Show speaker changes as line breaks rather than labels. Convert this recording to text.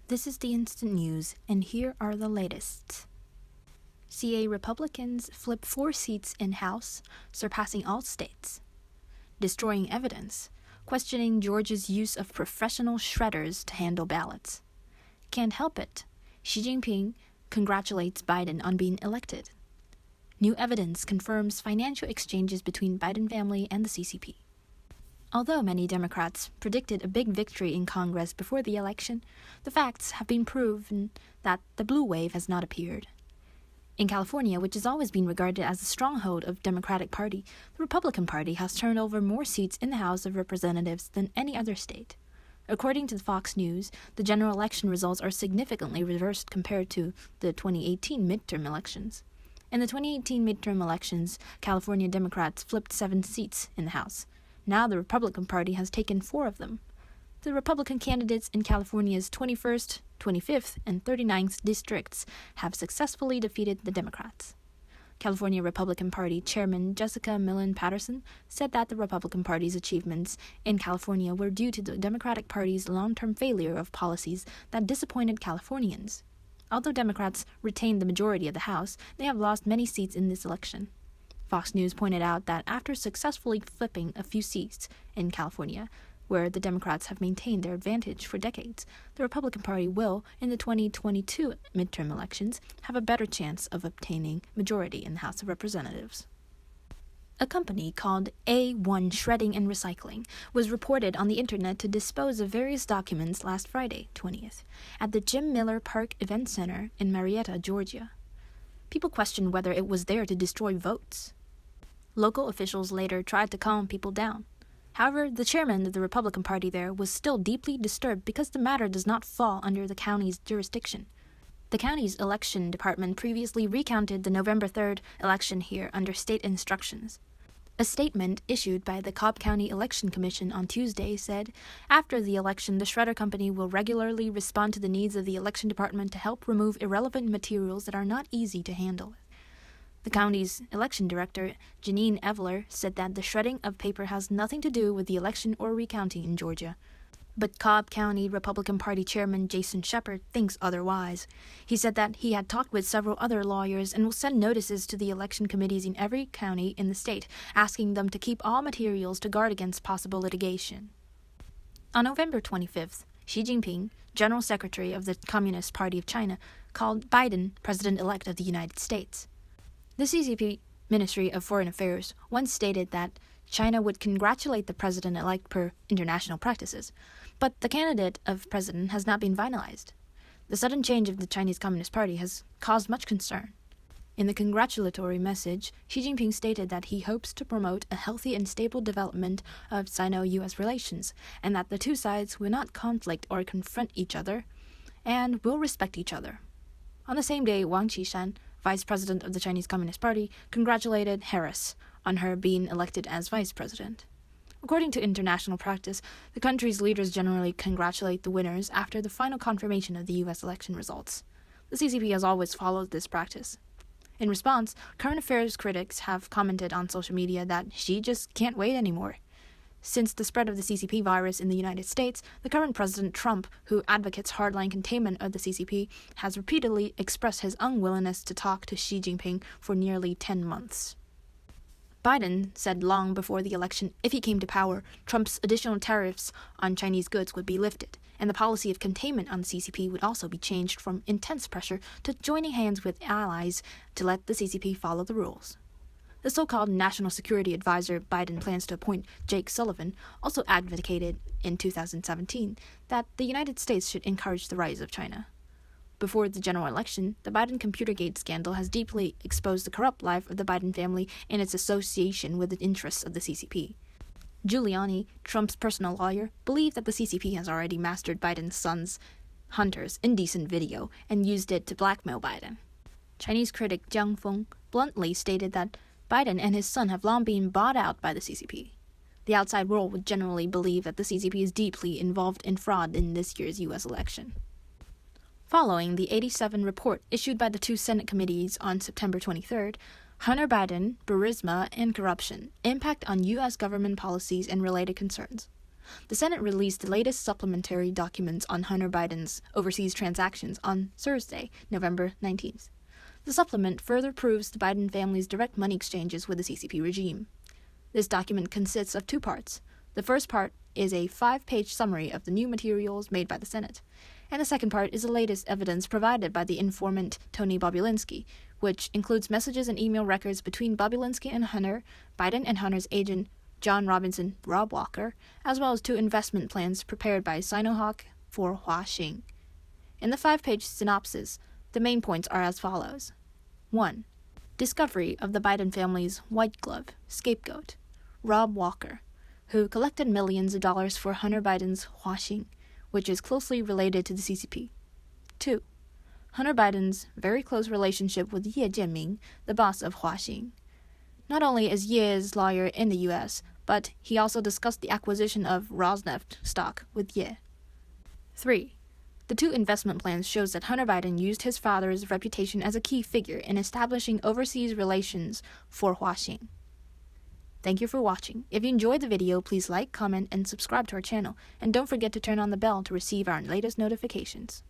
This is the Instant News, and here are the latest. CA Republicans flip 4 seats in House, surpassing all states. Destroying evidence, questioning Georgia's use of professional shredders to handle ballots. Can't help it. Xi Jinping congratulates Biden on being elected. New evidence confirms financial exchanges between Biden family and the CCP. Although many Democrats predicted a big victory in Congress before the election, the facts have been proven that the blue wave has not appeared. In California, which has always been regarded as a stronghold of the Democratic Party, the Republican Party has turned over more seats in the House of Representatives than any other state. According to Fox News, the general election results are significantly reversed compared to the 2018 midterm elections. In the 2018 midterm elections, California Democrats flipped 7 seats in the House. Now the Republican Party has taken 4 of them. The Republican candidates in California's 21st, 25th, and 39th districts have successfully defeated the Democrats. California Republican Party Chairman Jessica Millen Patterson said that the Republican Party's achievements in California were due to the Democratic Party's long-term failure of policies that disappointed Californians. Although Democrats retained the majority of the House, they have lost many seats in this election. Fox News pointed out that after successfully flipping a few seats in California, where the Democrats have maintained their advantage for decades, the Republican Party will, in the 2022 midterm elections, have a better chance of obtaining majority in the House of Representatives. A company called A1 Shredding and Recycling was reported on the internet to dispose of various documents last Friday, 20th, at the Jim Miller Park Event Center in Marietta, Georgia. People questioned whether it was there to destroy votes. Local officials later tried to calm people down. However, the chairman of the Republican Party there was still deeply disturbed because the matter does not fall under the county's jurisdiction. The county's election department previously recounted the November 3rd election here under state instructions. A statement issued by the Cobb County Election Commission on Tuesday said, after the election, the shredder company will regularly respond to the needs of the election department to help remove irrelevant materials that are not easy to handle. The county's election director, Janine Evler, said that the shredding of paper has nothing to do with the election or recounting in Georgia. But Cobb County Republican Party Chairman Jason Shepard thinks otherwise. He said that he had talked with several other lawyers and will send notices to the election committees in every county in the state, asking them to keep all materials to guard against possible litigation. On November 25th, Xi Jinping, General Secretary of the Communist Party of China, called Biden President-elect of the United States. The CCP Ministry of Foreign Affairs once stated that China would congratulate the president-elect per international practices, but the candidate of president has not been finalized. The sudden change of the Chinese Communist Party has caused much concern. In the congratulatory message, Xi Jinping stated that he hopes to promote a healthy and stable development of Sino-U.S. relations, and that the two sides will not conflict or confront each other, and will respect each other. On the same day, Wang Qishan, vice president of the Chinese Communist Party, congratulated Harris on her being elected as vice president. According to international practice, the country's leaders generally congratulate the winners after the final confirmation of the U.S. election results. The CCP has always followed this practice. In response, current affairs critics have commented on social media that Xi just can't wait anymore. Since the spread of the CCP virus in the United States, the current President Trump, who advocates hardline containment of the CCP, has repeatedly expressed his unwillingness to talk to Xi Jinping for nearly 10 months. Biden said long before the election if he came to power, Trump's additional tariffs on Chinese goods would be lifted, and the policy of containment on the CCP would also be changed from intense pressure to joining hands with allies to let the CCP follow the rules. The so-called National Security Advisor Biden plans to appoint, Jake Sullivan, also advocated in 2017 that the United States should encourage the rise of China. Before the general election, the Biden Computergate scandal has deeply exposed the corrupt life of the Biden family and its association with the interests of the CCP. Giuliani, Trump's personal lawyer, believed that the CCP has already mastered Biden's son's, Hunter's, indecent video and used it to blackmail Biden. Chinese critic Jiang Feng bluntly stated that Biden and his son have long been bought out by the CCP. The outside world would generally believe that the CCP is deeply involved in fraud in this year's U.S. election. Following the 87 report issued by the 2 Senate committees on September 23rd, Hunter Biden, Burisma, and corruption, impact on U.S. government policies and related concerns. The Senate released the latest supplementary documents on Hunter Biden's overseas transactions on Thursday, November 19th. The supplement further proves the Biden family's direct money exchanges with the CCP regime. This document consists of two parts. The first part is a 5-page summary of the new materials made by the Senate, and the second part is the latest evidence provided by the informant Tony Bobulinski, which includes messages and email records between Bobulinski and Hunter, Biden and Hunter's agent John Robinson Rob Walker, as well as 2 investment plans prepared by Sinohawk for Huaxing. In the 5-page synopsis, the main points are as follows. 1. Discovery of the Biden family's white glove scapegoat, Rob Walker, who collected millions of dollars for Hunter Biden's Huaxing, which is closely related to the CCP. 2. Hunter Biden's very close relationship with Ye Jianming, the boss of Huaxing. Not only is Ye's lawyer in the U.S., but he also discussed the acquisition of Rosneft stock with Ye. 3. The 2 investment plans shows that Hunter Biden used his father's reputation as a key figure in establishing overseas relations for Huaxing. Thank you for watching. If you enjoyed the video, please like, comment, and subscribe to our channel, and don't forget to turn on the bell to receive our latest notifications.